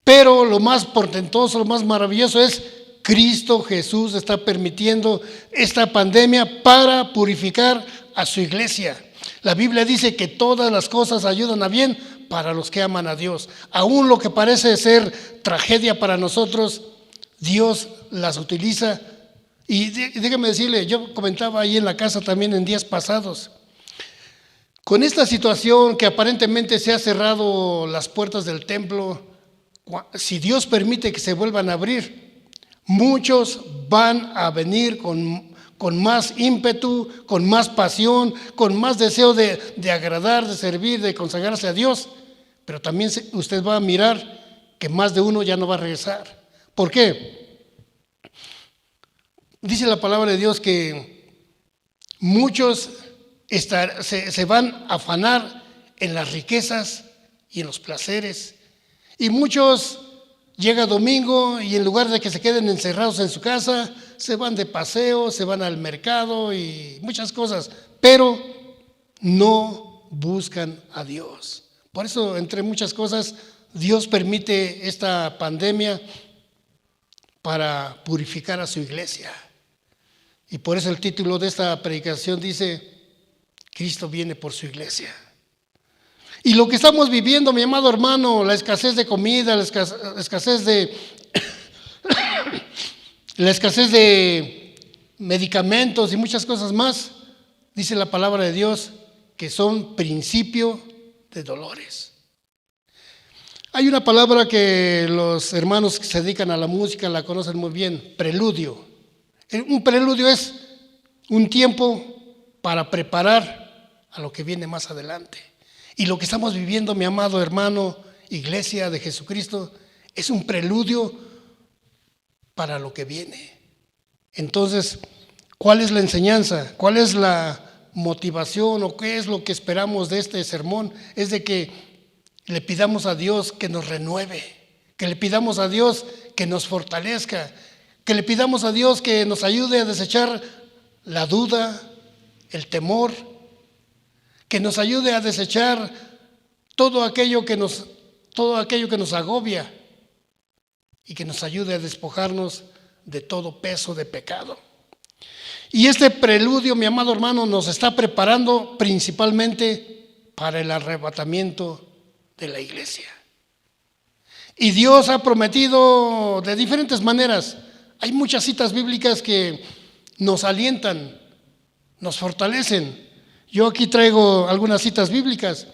[SPEAKER 4] Pero lo más portentoso, lo más maravilloso es Cristo Jesús está permitiendo esta pandemia para purificar a su iglesia. La Biblia dice que todas las cosas ayudan a bien para los que aman a Dios. Aún lo que parece ser tragedia para nosotros, Dios las utiliza. Y déjame decirle, yo comentaba ahí en la casa también en días pasados, con esta situación que aparentemente se ha cerrado las puertas del templo, si Dios permite que se vuelvan a abrir, muchos van a venir con más ímpetu, con más pasión, con más deseo de agradar, de servir, de consagrarse a Dios. Pero también usted va a mirar que más de uno ya no va a regresar. ¿Por qué? Dice la palabra de Dios que muchos se van a afanar en las riquezas y en los placeres. Y muchos llega domingo y en lugar de que se queden encerrados en su casa, se van de paseo, se van al mercado y muchas cosas, pero no buscan a Dios. Por eso, entre muchas cosas, Dios permite esta pandemia para purificar a su iglesia. Y por eso el título de esta predicación dice, Cristo viene por su iglesia. Y lo que estamos viviendo, mi amado hermano, la escasez de comida, la escasez de medicamentos y muchas cosas más, dice la palabra de Dios que son principio de dolores. Hay una palabra que los hermanos que se dedican a la música la conocen muy bien, preludio. Un preludio es un tiempo para preparar a lo que viene más adelante. Y lo que estamos viviendo, mi amado hermano, Iglesia de Jesucristo, es un preludio para lo que viene. Entonces, ¿cuál es la enseñanza? ¿Cuál es la motivación o qué es lo que esperamos de este sermón? Es de que le pidamos a Dios que nos renueve, que le pidamos a Dios que nos fortalezca, que le pidamos a Dios que nos ayude a desechar la duda, el temor, que nos ayude a desechar todo aquello que nos agobia y que nos ayude a despojarnos de todo peso de pecado. Y este preludio, mi amado hermano, nos está preparando principalmente para el arrebatamiento de la iglesia. Y Dios ha prometido de diferentes maneras. Hay muchas citas bíblicas que nos alientan, nos fortalecen. Yo aquí traigo algunas citas bíblicas.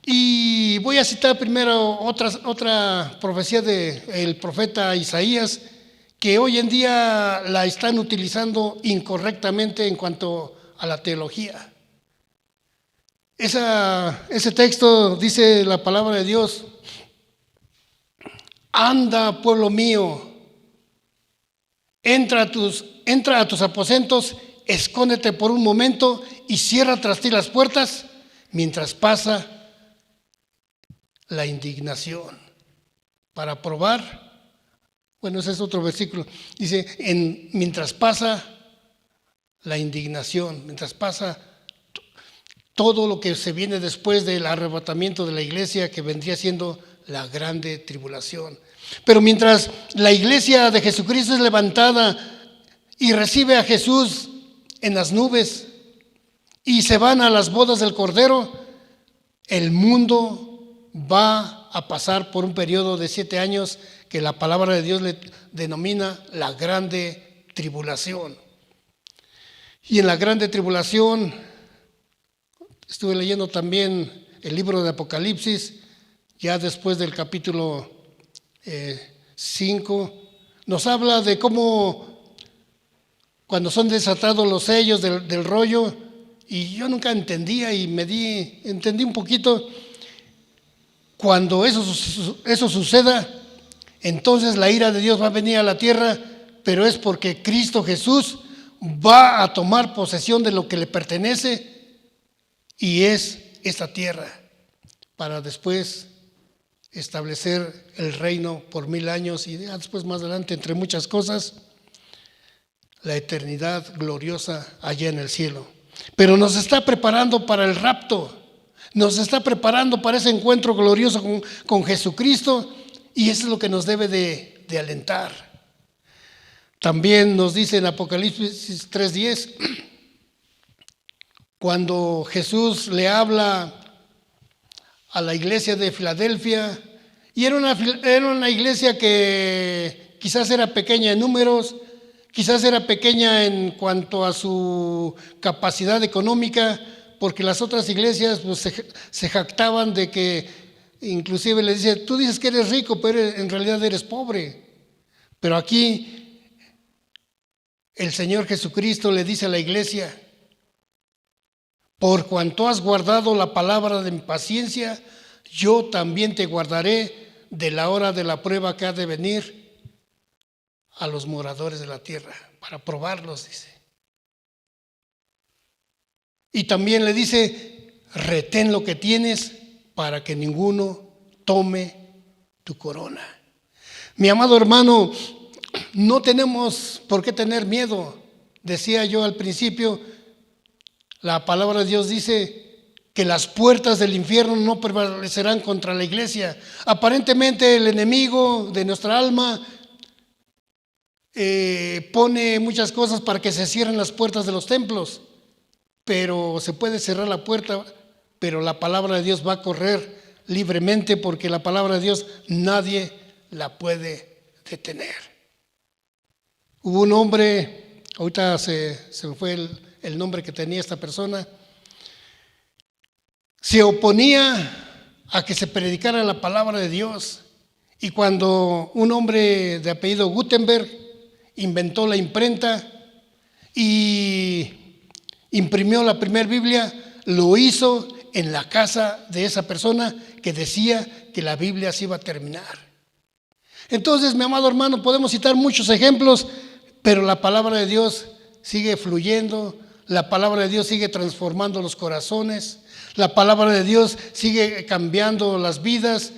[SPEAKER 4] Y voy a citar primero otra profecía del profeta Isaías, que hoy en día la están utilizando incorrectamente en cuanto a la teología. Ese texto dice la palabra de Dios: anda, pueblo mío, entra a tus aposentos, escóndete por un momento y cierra tras ti las puertas mientras pasa la indignación. Para probar, bueno, ese es otro versículo, dice, mientras pasa la indignación, mientras pasa todo lo que se viene después del arrebatamiento de la iglesia, que vendría siendo la grande tribulación. Pero mientras la iglesia de Jesucristo es levantada y recibe a Jesús en las nubes y se van a las bodas del Cordero, el mundo va a pasar por un periodo de 7 años que la palabra de Dios le denomina la grande tribulación. Y en la grande tribulación, estuve leyendo también el libro de Apocalipsis, ya después del capítulo 5, nos habla de cómo cuando son desatados los sellos del rollo, y yo nunca entendía y entendí un poquito. Cuando eso suceda, entonces la ira de Dios va a venir a la tierra, pero es porque Cristo Jesús va a tomar posesión de lo que le pertenece, y es esta tierra, para después establecer el reino por 1000 años y después más adelante, entre muchas cosas, la eternidad gloriosa allá en el cielo. Pero nos está preparando para el rapto, nos está preparando para ese encuentro glorioso con Jesucristo, y eso es lo que nos debe de alentar. También nos dice en Apocalipsis 3:10, cuando Jesús le habla a la iglesia de Filadelfia, y era una iglesia que quizás era pequeña en números, quizás era pequeña en cuanto a su capacidad económica, porque las otras iglesias pues, se jactaban de que, inclusive le dice, tú dices que eres rico, pero en realidad eres pobre. Pero aquí el Señor Jesucristo le dice a la iglesia: por cuanto has guardado la palabra de mi paciencia, yo también te guardaré de la hora de la prueba que ha de venir a los moradores de la tierra, para probarlos, dice. Y también le dice: retén lo que tienes para que ninguno tome tu corona. Mi amado hermano, no tenemos por qué tener miedo. Decía yo al principio, la palabra de Dios dice que las puertas del infierno no prevalecerán contra la iglesia. Aparentemente el enemigo de nuestra alma pone muchas cosas para que se cierren las puertas de los templos, pero se puede cerrar la puerta, pero la palabra de Dios va a correr libremente, porque la palabra de Dios nadie la puede detener. Hubo un hombre, ahorita se me fue el nombre que tenía esta persona, se oponía a que se predicara la palabra de Dios. Y cuando un hombre de apellido Gutenberg inventó la imprenta y imprimió la primera Biblia, lo hizo en la casa de esa persona que decía que la Biblia se iba a terminar. Entonces, mi amado hermano, podemos citar muchos ejemplos, pero la palabra de Dios sigue fluyendo, la palabra de Dios sigue transformando los corazones, la palabra de Dios sigue cambiando las vidas,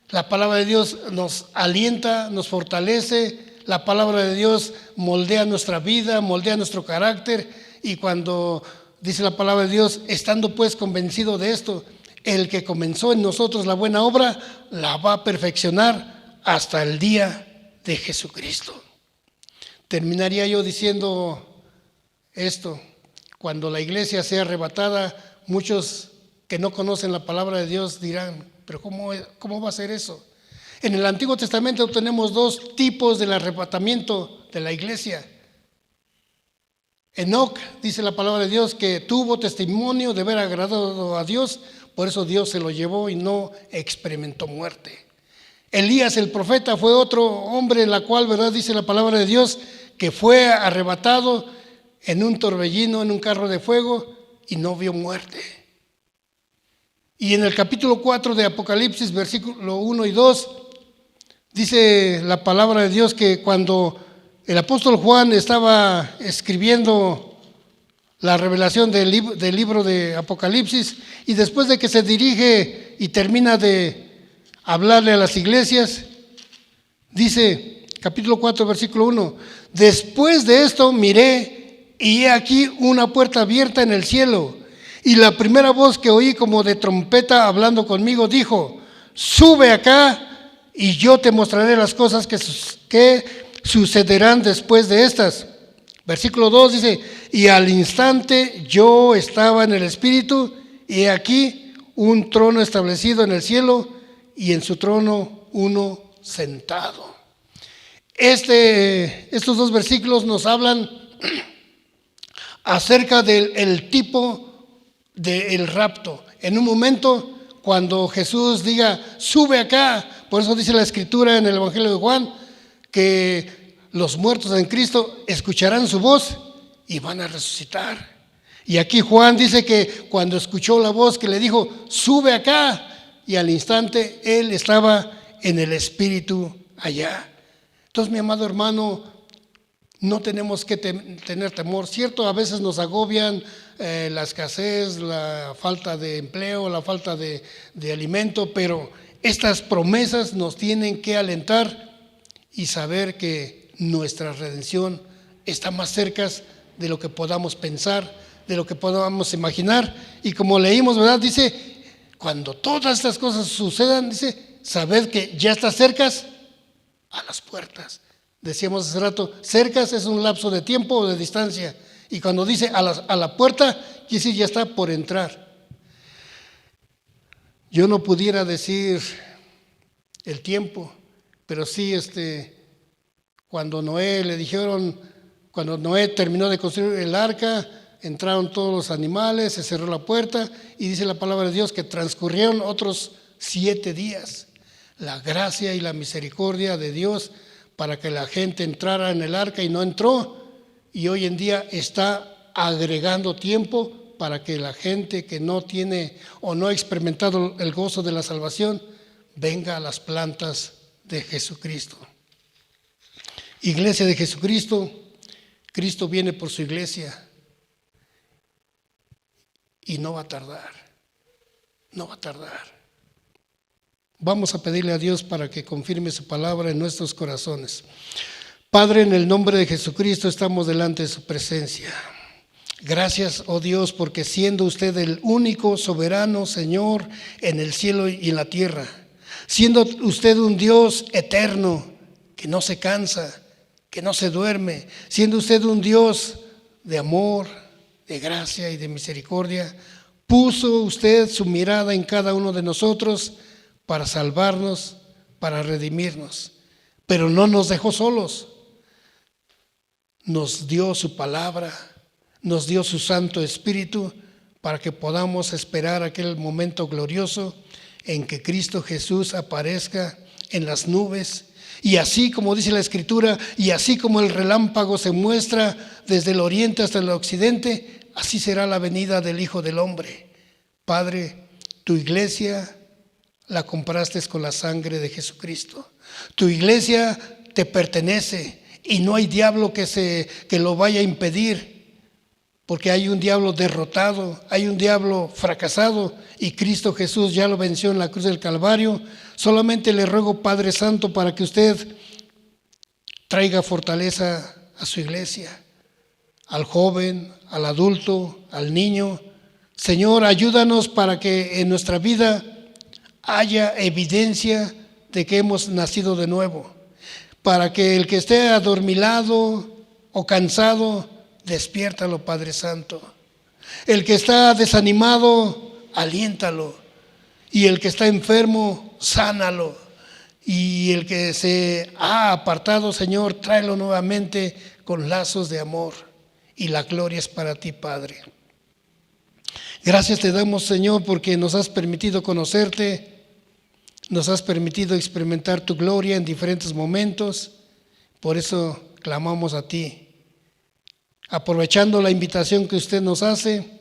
[SPEAKER 4] la palabra de Dios nos alienta, nos fortalece, la palabra de Dios moldea nuestra vida, moldea nuestro carácter. Y cuando dice la palabra de Dios, estando pues convencido de esto, el que comenzó en nosotros la buena obra, la va a perfeccionar hasta el día de Jesucristo. Terminaría yo diciendo esto: cuando la iglesia sea arrebatada, muchos que no conocen la palabra de Dios dirán, pero ¿cómo va a ser eso? En el Antiguo Testamento tenemos dos tipos del arrebatamiento de la iglesia. Enoc, dice la palabra de Dios, que tuvo testimonio de haber agradado a Dios, por eso Dios se lo llevó y no experimentó muerte. Elías el profeta fue otro hombre, en la cual, ¿verdad?, dice la palabra de Dios, que fue arrebatado en un torbellino, en un carro de fuego, y no vio muerte. Y en el capítulo 4 de Apocalipsis, versículo 1 y 2, dice la palabra de Dios que cuando el apóstol Juan estaba escribiendo la revelación del libro de Apocalipsis, y después de que se dirige y termina de hablarle a las iglesias, dice, capítulo 4, versículo 1, después de esto miré y he aquí una puerta abierta en el cielo, y la primera voz que oí como de trompeta hablando conmigo dijo, sube acá y yo te mostraré las cosas que sucederán después de estas. Versículo 2 dice, y al instante yo estaba en el Espíritu, y he aquí un trono establecido en el cielo, y en su trono uno sentado. Estos dos versículos nos hablan acerca del tipo del rapto. En un momento, cuando Jesús diga, sube acá, por eso dice la Escritura en el Evangelio de Juan, que los muertos en Cristo escucharán su voz y van a resucitar. Y aquí Juan dice que cuando escuchó la voz que le dijo, sube acá, y al instante él estaba en el Espíritu allá. Entonces, mi amado hermano, no tenemos que tener temor. Cierto, a veces nos agobian la escasez, la falta de empleo, la falta de alimento, pero estas promesas nos tienen que alentar y saber que nuestra redención está más cerca de lo que podamos pensar, de lo que podamos imaginar. Y como leímos, ¿verdad? Dice, cuando todas estas cosas sucedan, dice, sabed que ya está cerca a las puertas. Decíamos hace rato, cerca es un lapso de tiempo o de distancia. Y cuando dice a la puerta, quiere decir ya está por entrar. Yo no pudiera decir el tiempo, pero sí, cuando Noé le dijeron, cuando Noé terminó de construir el arca, entraron todos los animales, se cerró la puerta, y dice la palabra de Dios que transcurrieron otros 7 días. La gracia y la misericordia de Dios para que la gente entrara en el arca y no entró, y hoy en día está agregando tiempo para que la gente que no tiene o no ha experimentado el gozo de la salvación venga a las plantas de Jesucristo. Iglesia de Jesucristo, Cristo viene por su iglesia y no va a tardar, no va a tardar. Vamos a pedirle a Dios para que confirme su palabra en nuestros corazones. Padre, en el nombre de Jesucristo estamos delante de su presencia. Gracias, oh Dios, porque siendo usted el único soberano Señor en el cielo y en la tierra, siendo usted un Dios eterno que no se cansa, que no se duerme, siendo usted un Dios de amor, de gracia y de misericordia, puso usted su mirada en cada uno de nosotros para salvarnos, para redimirnos, pero no nos dejó solos. Nos dio su palabra, nos dio su Santo Espíritu para que podamos esperar aquel momento glorioso en que Cristo Jesús aparezca en las nubes. Y así como dice la Escritura, y así como el relámpago se muestra desde el oriente hasta el occidente, así será la venida del Hijo del Hombre. Padre, tu iglesia la compraste con la sangre de Jesucristo. Tu iglesia te pertenece y no hay diablo que lo vaya a impedir, porque hay un diablo derrotado, hay un diablo fracasado y Cristo Jesús ya lo venció en la cruz del Calvario. Solamente le ruego, Padre Santo, para que usted traiga fortaleza a su iglesia, al joven, al adulto, al niño. Señor, ayúdanos para que en nuestra vida haya evidencia de que hemos nacido de nuevo, para que el que esté adormilado o cansado, despiértalo, Padre Santo. El que está desanimado, aliéntalo. Y el que está enfermo, sánalo. Y el que se ha apartado, Señor, tráelo nuevamente con lazos de amor. Y la gloria es para ti, Padre. Gracias te damos, Señor, porque nos has permitido conocerte, nos has permitido experimentar tu gloria en diferentes momentos. Por eso clamamos a ti. Aprovechando la invitación que usted nos hace,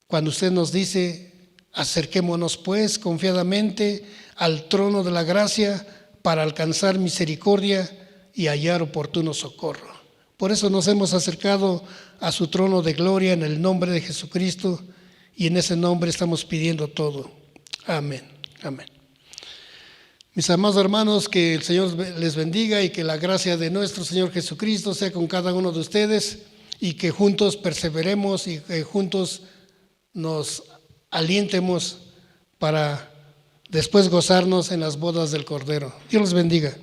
[SPEAKER 4] cuando usted nos dice, acerquémonos pues confiadamente al trono de la gracia para alcanzar misericordia y hallar oportuno socorro. Por eso nos hemos acercado a su trono de gloria en el nombre de Jesucristo y en ese nombre estamos pidiendo todo. Amén. Amén. Mis amados hermanos, que el Señor les bendiga y que la gracia de nuestro Señor Jesucristo sea con cada uno de ustedes y que juntos perseveremos y que juntos nos alientemos para después gozarnos en las bodas del Cordero. Dios los bendiga.